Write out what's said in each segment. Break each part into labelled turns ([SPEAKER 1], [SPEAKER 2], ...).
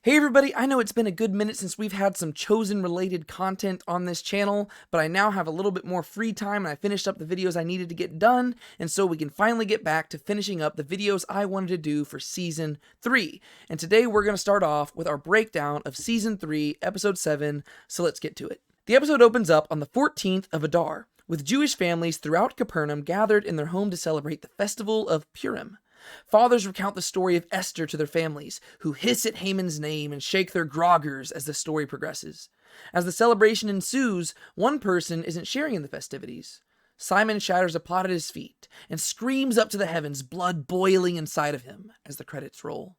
[SPEAKER 1] Hey everybody, I know it's been a good minute since we've had some Chosen related content on this channel, but I now have a little bit more free time and I finished up the videos I needed to get done, and so we can finally get back to finishing up the videos I wanted to do for Season 3. And today we're going to start off with our breakdown of Season 3, Episode 7, so let's get to it. The episode opens up on the 14th of Adar, with Jewish families throughout Capernaum gathered in their home to celebrate the festival of Purim. Fathers recount the story of Esther to their families, who hiss at Haman's name and shake their groggers as the story progresses. As the celebration ensues, one person isn't sharing in the festivities. Simon shatters a pot at his feet and screams up to the heavens, blood boiling inside of him, as the credits roll.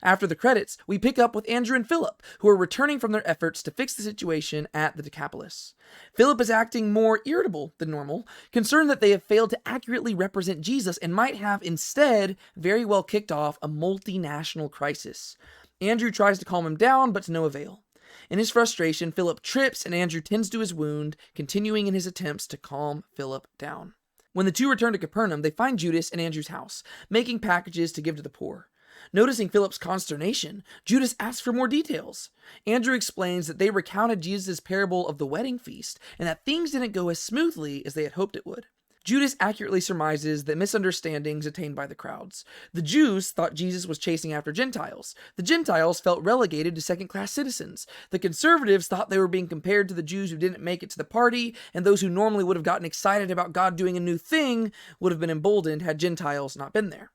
[SPEAKER 1] After the credits, we pick up with Andrew and Philip, who are returning from their efforts to fix the situation at the Decapolis. Philip is acting more irritable than normal, concerned that they have failed to accurately represent Jesus and might have instead very well kicked off a multinational crisis. Andrew tries to calm him down, but to no avail. In his frustration, Philip trips and Andrew tends to his wound, continuing in his attempts to calm Philip down. When the two return to Capernaum, they find Judas in Andrew's house, making packages to give to the poor. Noticing Philip's consternation, Judas asks for more details. Andrew explains that they recounted Jesus' parable of the wedding feast, and that things didn't go as smoothly as they had hoped it would. Judas accurately surmises the misunderstandings attained by the crowds. The Jews thought Jesus was chasing after Gentiles. The Gentiles felt relegated to second-class citizens. The conservatives thought they were being compared to the Jews who didn't make it to the party, and those who normally would have gotten excited about God doing a new thing would have been emboldened had Gentiles not been there.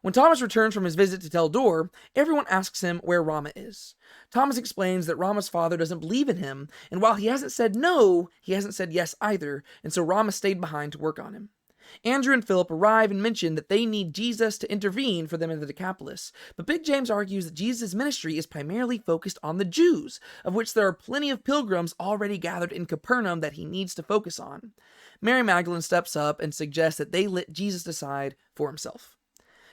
[SPEAKER 1] When Thomas returns from his visit to Tel Dor, everyone asks him where Rama is. Thomas explains that Rama's father doesn't believe in him, and while he hasn't said no, he hasn't said yes either, and so Rama stayed behind to work on him. Andrew and Philip arrive and mention that they need Jesus to intervene for them in the Decapolis, but Big James argues that Jesus' ministry is primarily focused on the Jews, of which there are plenty of pilgrims already gathered in Capernaum that he needs to focus on. Mary Magdalene steps up and suggests that they let Jesus decide for himself.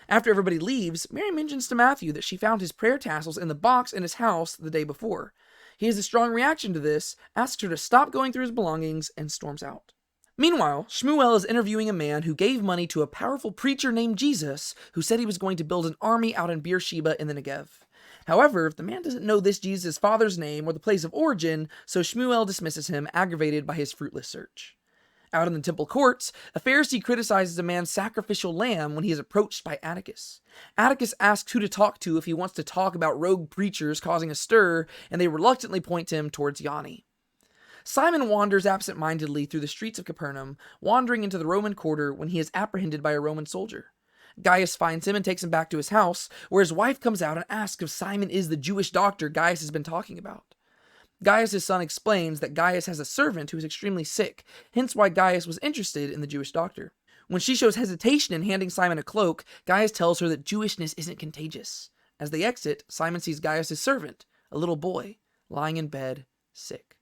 [SPEAKER 1] After everybody leaves, Mary mentions to Matthew that she found his prayer tassels in the box in his house the day before. He has a strong reaction to this, asks her to stop going through his belongings, and storms out. Meanwhile, Shmuel is interviewing a man who gave money to a powerful preacher named Jesus, who said he was going to build an army out in Beersheba in the Negev. However, the man doesn't know this Jesus' father's name or the place of origin, so Shmuel dismisses him, aggravated by his fruitless search. Out in the temple courts, a Pharisee criticizes a man's sacrificial lamb when he is approached by Atticus. Atticus asks who to talk to if he wants to talk about rogue preachers causing a stir, and they reluctantly point him towards Yanni. Simon wanders absent-mindedly through the streets of Capernaum, wandering into the Roman quarter when he is apprehended by a Roman soldier. Gaius finds him and takes him back to his house, where his wife comes out and asks if Simon is the Jewish doctor Gaius has been talking about. Gaius' son explains that Gaius has a servant who is extremely sick, hence why Gaius was interested in the Jewish doctor. When she shows hesitation in handing Simon a cloak, Gaius tells her that Jewishness isn't contagious. As they exit, Simon sees Gaius' servant, a little boy, lying in bed, sick.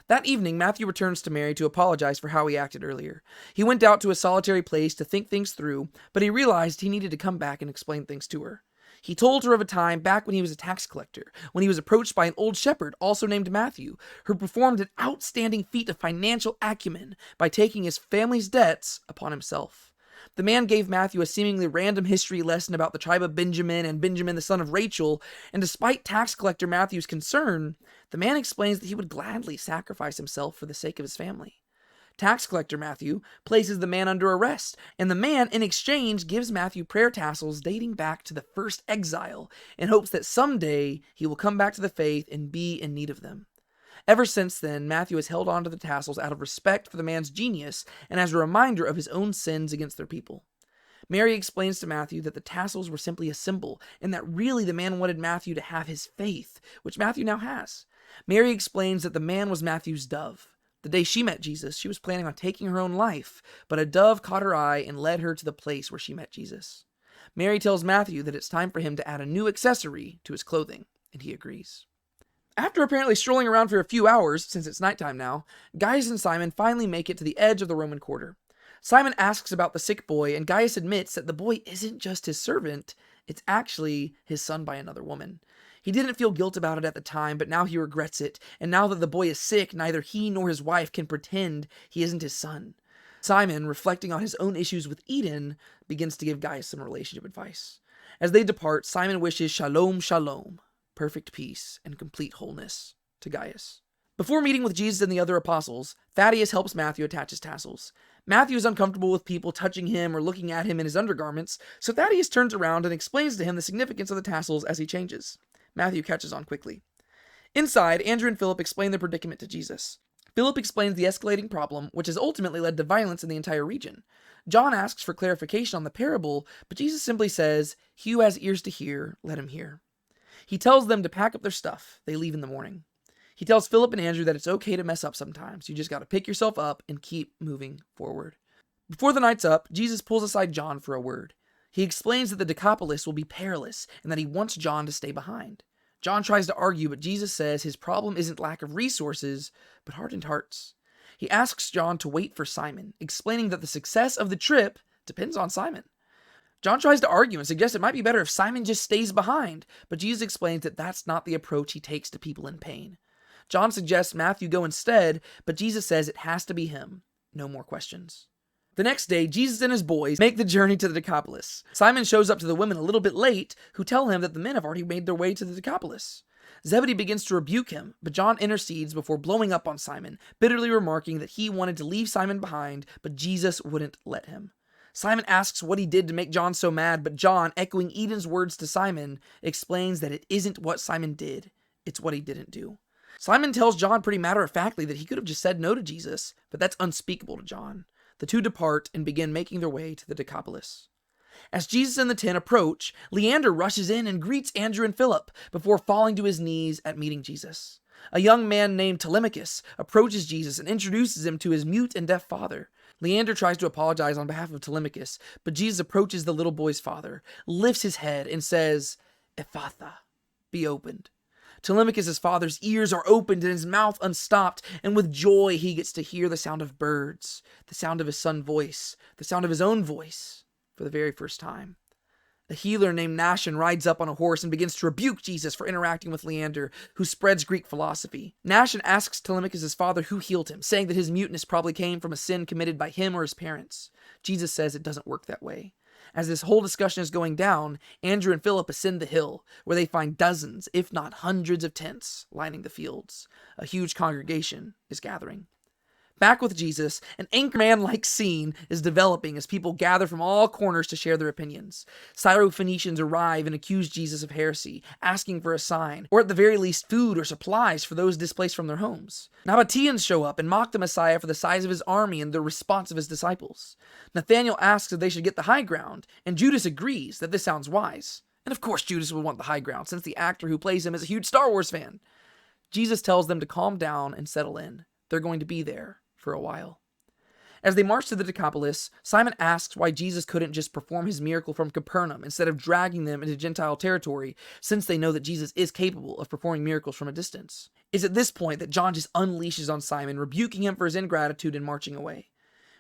[SPEAKER 1] That evening, Matthew returns to Mary to apologize for how he acted earlier. He went out to a solitary place to think things through, but he realized he needed to come back and explain things to her. He told her of a time back when he was a tax collector, when he was approached by an old shepherd, also named Matthew, who performed an outstanding feat of financial acumen by taking his family's debts upon himself. The man gave Matthew a seemingly random history lesson about the tribe of Benjamin and Benjamin the son of Rachel, and despite tax collector Matthew's concern, the man explains that he would gladly sacrifice himself for the sake of his family. Tax collector Matthew places the man under arrest, and the man, in exchange, gives Matthew prayer tassels dating back to the first exile, in hopes that someday he will come back to the faith and be in need of them. Ever since then, Matthew has held on to the tassels out of respect for the man's genius and as a reminder of his own sins against their people. Mary explains to Matthew that the tassels were simply a symbol, and that really the man wanted Matthew to have his faith, which Matthew now has. Mary explains that the man was Matthew's dove. The day she met Jesus, she was planning on taking her own life, but a dove caught her eye and led her to the place where she met Jesus. Mary tells Matthew that it's time for him to add a new accessory to his clothing, and he agrees. After apparently strolling around for a few hours, since it's nighttime now, Gaius and Simon finally make it to the edge of the Roman quarter. Simon asks about the sick boy, and Gaius admits that the boy isn't just his servant, it's actually his son by another woman. He didn't feel guilt about it at the time, but now he regrets it, and now that the boy is sick, neither he nor his wife can pretend he isn't his son. Simon, reflecting on his own issues with Eden, begins to give Gaius some relationship advice. As they depart, Simon wishes shalom, shalom, perfect peace and complete wholeness to Gaius. Before meeting with Jesus and the other apostles, Thaddeus helps Matthew attach his tassels. Matthew is uncomfortable with people touching him or looking at him in his undergarments, so Thaddeus turns around and explains to him the significance of the tassels as he changes. Matthew catches on quickly. Inside, Andrew and Philip explain their predicament to Jesus. Philip explains the escalating problem, which has ultimately led to violence in the entire region. John asks for clarification on the parable, but Jesus simply says, "He who has ears to hear, let him hear." He tells them to pack up their stuff. They leave in the morning. He tells Philip and Andrew that it's okay to mess up sometimes. You just got to pick yourself up and keep moving forward. Before the night's up, Jesus pulls aside John for a word. He explains that the Decapolis will be perilous and that he wants John to stay behind. John tries to argue, but Jesus says his problem isn't lack of resources, but hardened hearts. He asks John to wait for Simon, explaining that the success of the trip depends on Simon. John tries to argue and suggests it might be better if Simon just stays behind, but Jesus explains that that's not the approach he takes to people in pain. John suggests Matthew go instead, but Jesus says it has to be him. No more questions. The next day, Jesus and his boys make the journey to the Decapolis. Simon shows up to the women a little bit late, who tell him that the men have already made their way to the Decapolis. Zebedee begins to rebuke him, but John intercedes before blowing up on Simon, bitterly remarking that he wanted to leave Simon behind, but Jesus wouldn't let him. Simon asks what he did to make John so mad, but John, echoing Eden's words to Simon, explains that it isn't what Simon did, it's what he didn't do. Simon tells John pretty matter-of-factly that he could have just said no to Jesus, but that's unspeakable to John. The two depart and begin making their way to the Decapolis. As Jesus and the 10 approach, Leander rushes in and greets Andrew and Philip before falling to his knees at meeting Jesus. A young man named Telemachus approaches Jesus and introduces him to his mute and deaf father. Leander tries to apologize on behalf of Telemachus, but Jesus approaches the little boy's father, lifts his head, and says, "Ephphatha, be opened." Telemachus' father's ears are opened and his mouth unstopped, and with joy he gets to hear the sound of birds, the sound of his son's voice, the sound of his own voice, for the very first time. A healer named Nashon rides up on a horse and begins to rebuke Jesus for interacting with Leander, who spreads Greek philosophy. Nashon asks Telemachus' father who healed him, saying that his muteness probably came from a sin committed by him or his parents. Jesus says it doesn't work that way. As this whole discussion is going down, Andrew and Philip ascend the hill, where they find dozens, if not hundreds of tents lining the fields. A huge congregation is gathering. Back with Jesus, an Anchorman-like scene is developing as people gather from all corners to share their opinions. Syrophoenicians arrive and accuse Jesus of heresy, asking for a sign, or at the very least food or supplies for those displaced from their homes. Nabateans show up and mock the Messiah for the size of his army and the response of his disciples. Nathanael asks if they should get the high ground, and Judas agrees that this sounds wise. And of course Judas would want the high ground, since the actor who plays him is a huge Star Wars fan. Jesus tells them to calm down and settle in. They're going to be there for a while. As they march to the Decapolis, Simon asks why Jesus couldn't just perform his miracle from Capernaum instead of dragging them into Gentile territory, since they know that Jesus is capable of performing miracles from a distance. It's at this point that John just unleashes on Simon, rebuking him for his ingratitude and marching away.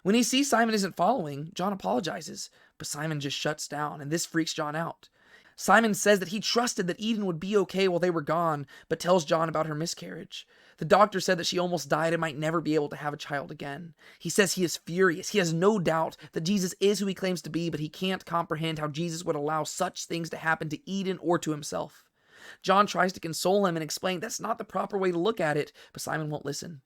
[SPEAKER 1] When he sees Simon isn't following, John apologizes, but Simon just shuts down, and this freaks John out. Simon says that he trusted that Eden would be okay while they were gone, but tells John about her miscarriage. The doctor said that she almost died and might never be able to have a child again. He says he is furious. He has no doubt that Jesus is who he claims to be, but he can't comprehend how Jesus would allow such things to happen to Eden or to himself. John tries to console him and explain that's not the proper way to look at it, but Simon won't listen.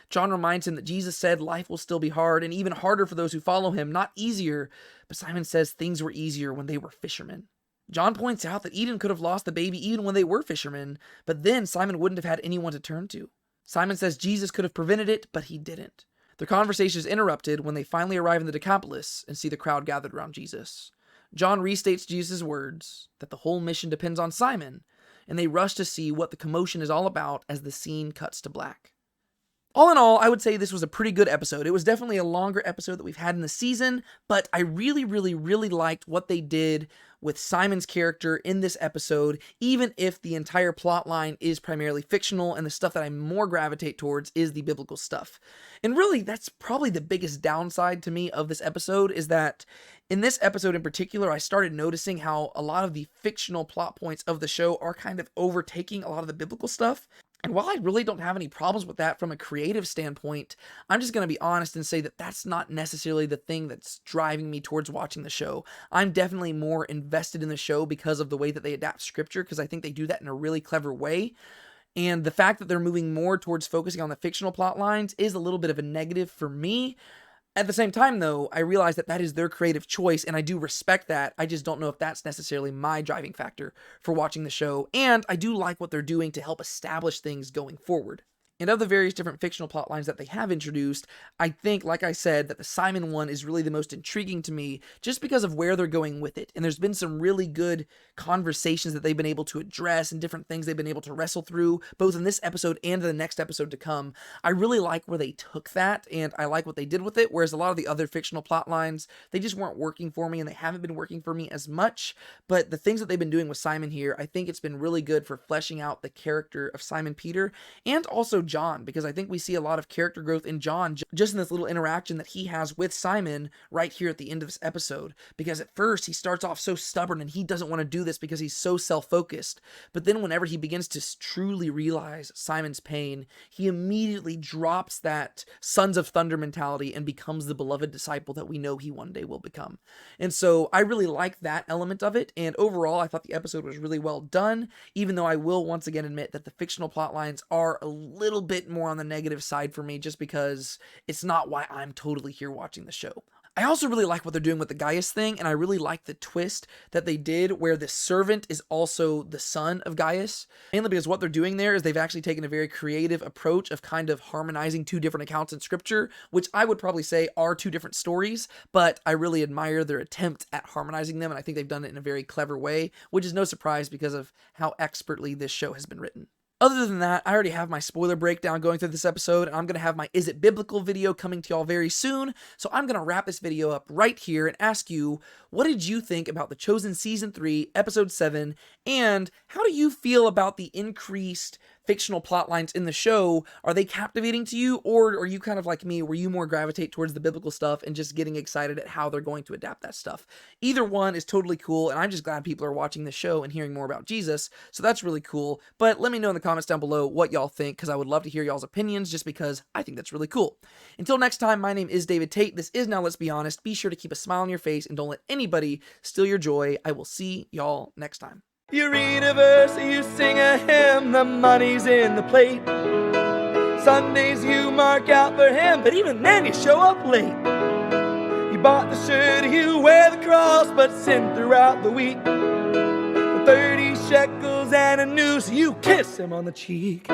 [SPEAKER 1] John reminds him that Jesus said life will still be hard and even harder for those who follow him, not easier, but Simon says things were easier when they were fishermen. John points out that Eden could have lost the baby even when they were fishermen, but then Simon wouldn't have had anyone to turn to. Simon says Jesus could have prevented it, but he didn't. Their conversation is interrupted when they finally arrive in the Decapolis and see the crowd gathered around Jesus. John restates Jesus' words that the whole mission depends on Simon, and they rush to see what the commotion is all about as the scene cuts to black. All in all, I would say this was a pretty good episode. It was definitely a longer episode that we've had in the season, but I really liked what they did with Simon's character in this episode, even if the entire plot line is primarily fictional and the stuff that I more gravitate towards is the biblical stuff. And really, that's probably the biggest downside to me of this episode, is that in this episode in particular, I started noticing how a lot of the fictional plot points of the show are kind of overtaking a lot of the biblical stuff. And while I really don't have any problems with that from a creative standpoint, I'm just going to be honest and say that that's not necessarily the thing that's driving me towards watching the show. I'm definitely more invested in the show because of the way that they adapt scripture, because I think they do that in a really clever way. And the fact that they're moving more towards focusing on the fictional plot lines is a little bit of a negative for me. At the same time, though, I realize that that is their creative choice, and I do respect that. I just don't know if that's necessarily my driving factor for watching the show, and I do like what they're doing to help establish things going forward. And of the various different fictional plot lines that they have introduced, I think, like I said, that the Simon one is really the most intriguing to me just because of where they're going with it. And there's been some really good conversations that they've been able to address and different things they've been able to wrestle through, both in this episode and in the next episode to come. I really like where they took that, and I like what they did with it, whereas a lot of the other fictional plot lines, they just weren't working for me, and they haven't been working for me as much. But the things that they've been doing with Simon here, I think it's been really good for fleshing out the character of Simon Peter, and also John, because I think we see a lot of character growth in John just in this little interaction that he has with Simon right here at the end of this episode. Because at first he starts off so stubborn and he doesn't want to do this because he's so self-focused, but then whenever he begins to truly realize Simon's pain, he immediately drops that Sons of Thunder mentality and becomes the beloved disciple that we know he one day will become. And so I really like that element of it, and overall I thought the episode was really well done, even though I will once again admit that the fictional plot lines are a little bit more on the negative side for me, just because it's not why I'm totally here watching the show. I also really like what they're doing with the Gaius thing, and I really like the twist that they did where the servant is also the son of Gaius, mainly because what they're doing there is they've actually taken a very creative approach of kind of harmonizing two different accounts in scripture, which I would probably say are two different stories, but I really admire their attempt at harmonizing them, and I think they've done it in a very clever way, which is no surprise because of how expertly this show has been written. Other than that, I already have my spoiler breakdown going through this episode, and I'm going to have my Is It Biblical video coming to y'all very soon, so I'm going to wrap this video up right here and ask you, what did you think about The Chosen Season 3, Episode 7, and how do you feel about the increased fictional plot lines in the show? Are they captivating to you, or are you kind of like me, where you more gravitate towards the biblical stuff and just getting excited at how they're going to adapt that stuff? Either one is totally cool, and I'm just glad people are watching the show and hearing more about Jesus, so that's really cool. But let me know in the comments down below what y'all think, because I would love to hear y'all's opinions, just because I think that's really cool. Until next time, my name is David Tate. This is Now Let's Be Honest. Be sure to keep a smile on your face and don't let anybody steal your joy. I will see y'all next time.
[SPEAKER 2] You read a verse, you sing a hymn, the money's in the plate. Sundays you mark out for him, but even then you show up late. You bought the shirt, you wear the cross, but sin throughout the week. For 30 shekels and a noose, you kiss him on the cheek.